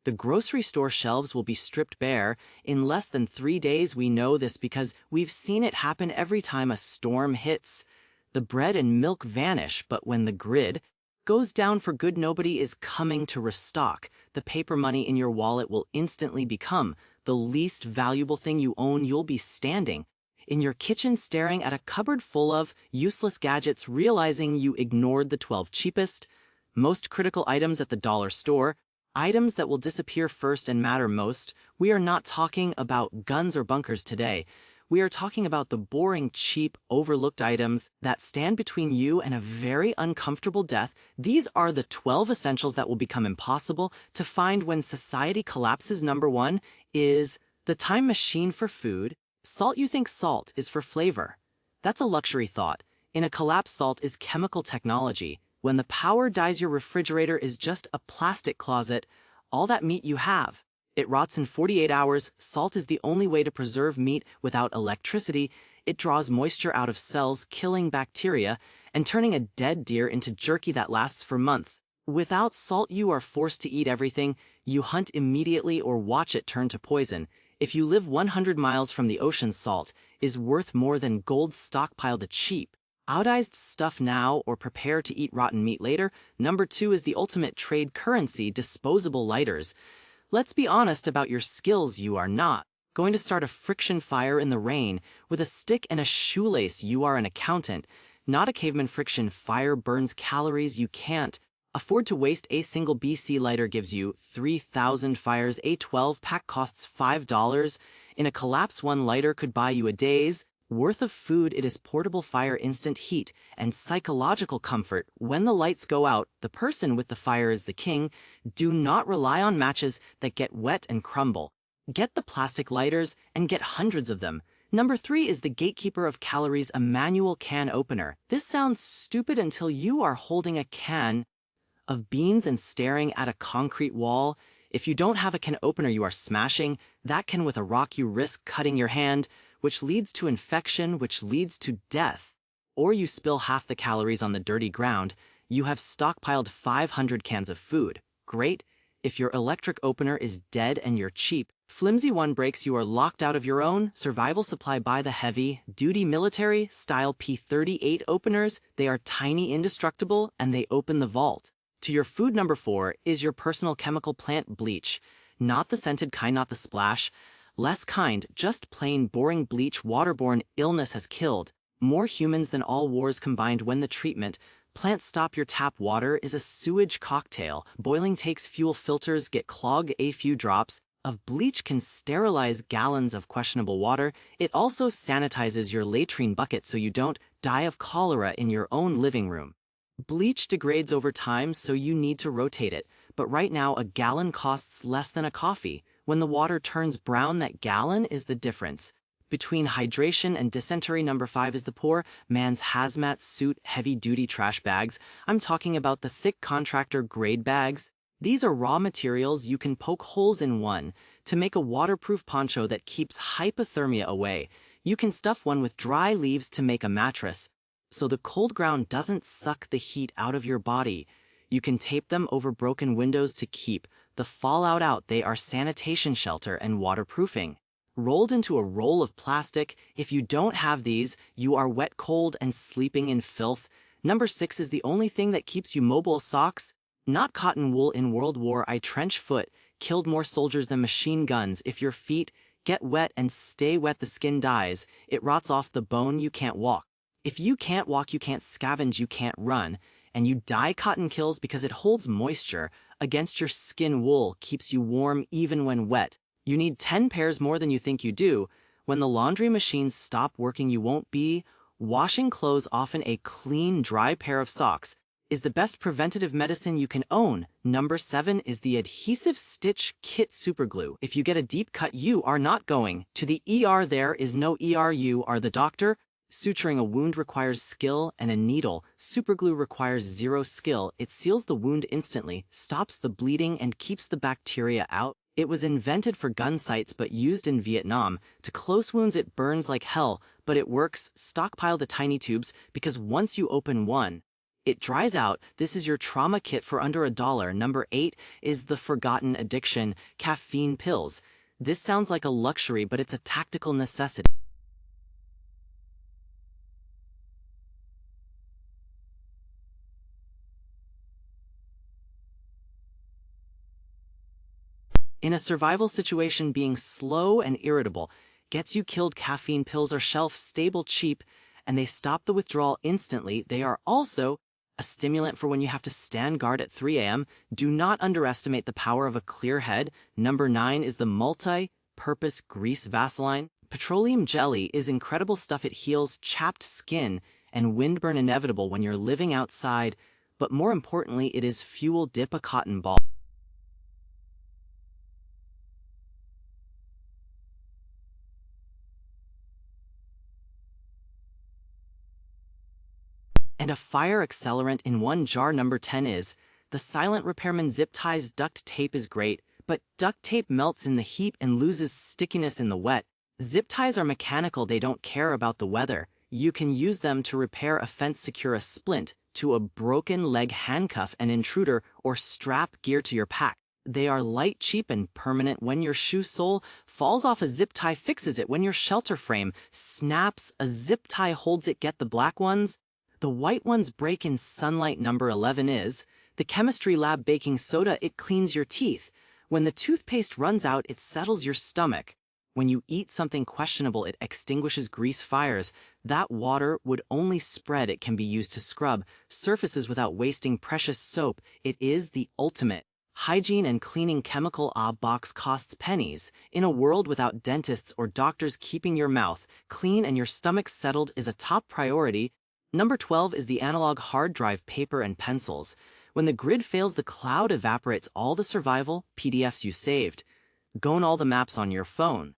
The grocery store shelves will be stripped bare. In less than 3 days, we know this because we've seen it happen every time a storm hits. The bread and milk vanish, but when the grid goes down for good, nobody is coming to restock. The paper money in your wallet will instantly become the least valuable thing you own. You'll be standing in your kitchen staring at a cupboard full of useless gadgets, realizing you ignored the 12 cheapest, most critical items at the dollar store, items that will disappear first and matter most. We are not talking about guns or bunkers today. We are talking about the boring, cheap, overlooked items that stand between you and a very uncomfortable death. These are the 12 essentials that will become impossible to find when society collapses. Number 1 is the time machine for food. Salt. You think salt is for flavor. That's a luxury thought. In a collapse, salt is chemical technology. When the power dies, your refrigerator is just a plastic closet. All that meat you have, it rots in 48 hours. Salt is the only way to preserve meat without electricity. It draws moisture out of cells, killing bacteria, and turning a dead deer into jerky that lasts for months. Without salt, you are forced to eat everything. You hunt immediately or watch it turn to poison. If you live 100 miles from the ocean, salt is worth more than gold stockpiled cheap, outized stuff now or prepare to eat rotten meat later. Number 2 is the ultimate trade currency, disposable lighters. Let's be honest about your skills. You are not going to start a friction fire in the rain with a stick and a shoelace. You are an accountant, not a caveman. Friction fire burns calories you can't afford to waste. A single BC lighter gives you 3,000 fires. A 12-pack costs $5. In a collapse, one lighter could buy you a day's worth of food. It is portable fire, instant heat, and psychological comfort. When the lights go out, the person with the fire is the king. Do not rely on matches that get wet and crumble. Get the plastic lighters and get hundreds of them. Number 3 is the gatekeeper of calories, a manual can opener. This sounds stupid until you are holding a can of beans and staring at a concrete wall. If you don't have a can opener, you are smashing that can with a rock. You risk cutting your hand, which leads to infection, which leads to death. Or you spill half the calories on the dirty ground. You have stockpiled 500 cans of food. Great. If your electric opener is dead and you're cheap, flimsy one breaks, you are locked out of your own survival supply. Buy the heavy-duty military-style P38 openers. They are tiny, indestructible, and they open the vault to your food. Number 4 is your personal chemical plant bleach. Not the scented kind, not the splash. Less kind, just plain boring bleach. Waterborne illness has killed more humans than all wars combined. When the treatment plant stop your tap water is a sewage cocktail. Boiling takes fuel, filters get clogged. A few drops of bleach can sterilize gallons of questionable water. It also sanitizes your latrine bucket so you don't die of cholera in your own living room. Bleach degrades over time, so you need to rotate it. But right now, a gallon costs less than a coffee. When the water turns brown, that gallon is the difference between hydration and dysentery. Number 5 is the poor man's hazmat suit, heavy-duty trash bags. I'm talking about the thick contractor-grade bags. These are raw materials. You can poke holes in one to make a waterproof poncho that keeps hypothermia away. You can stuff one with dry leaves to make a mattress, so the cold ground doesn't suck the heat out of your body. You can tape them over broken windows to keep the fallout out. They are sanitation, shelter, and waterproofing. Rolled into a roll of plastic. If you don't have these, you are wet, cold, and sleeping in filth. Number 6 is the only thing that keeps you mobile. Socks. Not cotton wool. In World War I, trench foot killed more soldiers than machine guns. If your feet get wet and stay wet, the skin dies. It rots off the bone. You can't walk. If you can't walk, you can't scavenge, you can't run, and you die. Cotton kills because it holds moisture against your skin. Wool keeps you warm even when wet. You need 10 pairs more than you think you do. When the laundry machines stop working, you won't be washing clothes. Often a clean, dry pair of socks is the best preventative medicine you can own. Number 7 is the adhesive stitch kit superglue. If you get a deep cut, you are not going to the ER. There is no ER. You are the doctor. Suturing a wound requires skill and a needle. Superglue requires zero skill. It seals the wound instantly, stops the bleeding, and keeps the bacteria out. It was invented for gun sights but used in Vietnam. To close wounds, it burns like hell, but it works. Stockpile the tiny tubes, because once you open one, It dries out. This is your trauma kit for under $1. Number 8 is the forgotten addiction, caffeine pills. This sounds like a luxury, but it's a tactical necessity. In a survival situation, being slow and irritable gets you killed. Caffeine pills are shelf-stable, cheap, and they stop the withdrawal instantly. They are also a stimulant for when you have to stand guard at 3 a.m. Do not underestimate the power of a clear head. Number 9 is the multi-purpose grease Vaseline. Petroleum jelly is incredible stuff. It heals chapped skin and windburn, inevitable when you're living outside, but more importantly, it is fuel. Dip a cotton ball and a fire accelerant in one jar. Number 10 is the silent repairman zip ties. Duct tape is great, but duct tape melts in the heat and loses stickiness in the wet. Zip ties are mechanical. They don't care about the weather. You can use them to repair a fence, secure a splint to a broken leg, handcuff an intruder, or strap gear to your pack. They are light, cheap, and permanent. When your shoe sole falls off, a zip tie fixes it. When your shelter frame snaps, a zip tie holds it. Get the black ones. The white ones break in sunlight. Number 11 is the chemistry lab baking soda. It cleans your teeth. When the toothpaste runs out, it settles your stomach. When you eat something questionable, it extinguishes grease fires. That water would only spread. It can be used to scrub surfaces without wasting precious soap. It is the ultimate hygiene and cleaning chemical. A box costs pennies. In a world without dentists or doctors, keeping your mouth clean and your stomach settled is a top priority. Number 12 is the analog hard drive, paper and pencils. When the grid fails, the cloud evaporates all the survival PDFs you saved. Gone all the maps on your phone.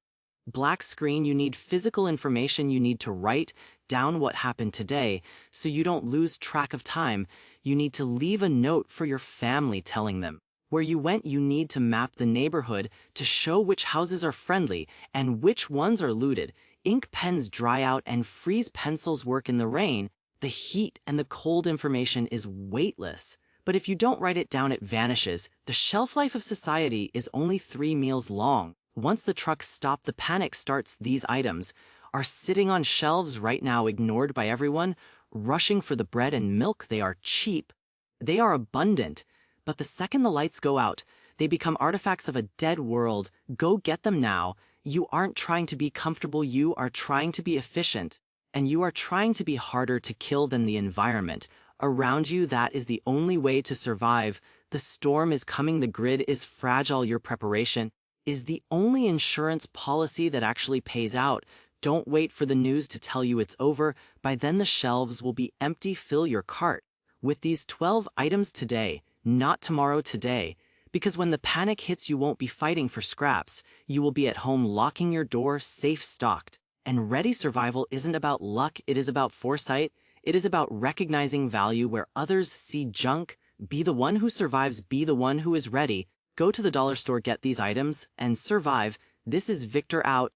Black screen. You need physical information. You need to write down what happened today so you don't lose track of time. You need to leave a note for your family telling them where you went. You need to map the neighborhood to show which houses are friendly and which ones are looted. Ink pens dry out and freeze. Pencils work in the rain. The heat and the cold. Information is weightless, but if you don't write it down, it vanishes. The shelf life of society is only 3 meals long. Once the trucks stop, the panic starts. These items are sitting on shelves right now, ignored by everyone, rushing for the bread and milk. They are cheap. They are abundant. But the second the lights go out, they become artifacts of a dead world. Go get them now. You aren't trying to be comfortable. You are trying to be efficient. And you are trying to be harder to kill than the environment around you. That is the only way to survive. The storm is coming. The grid is fragile. Your preparation is the only insurance policy that actually pays out. Don't wait for the news to tell you it's over. By then the shelves will be empty. Fill your cart with these 12 items today, not tomorrow, today. Because when the panic hits, you won't be fighting for scraps. You will be at home, locking your door, safe, stocked, and ready. Survival isn't about luck. It is about foresight. It is about recognizing value where others see junk. Be the one who survives. Be the one who is ready. Go to the dollar store, get these items, and survive. This is Victor out.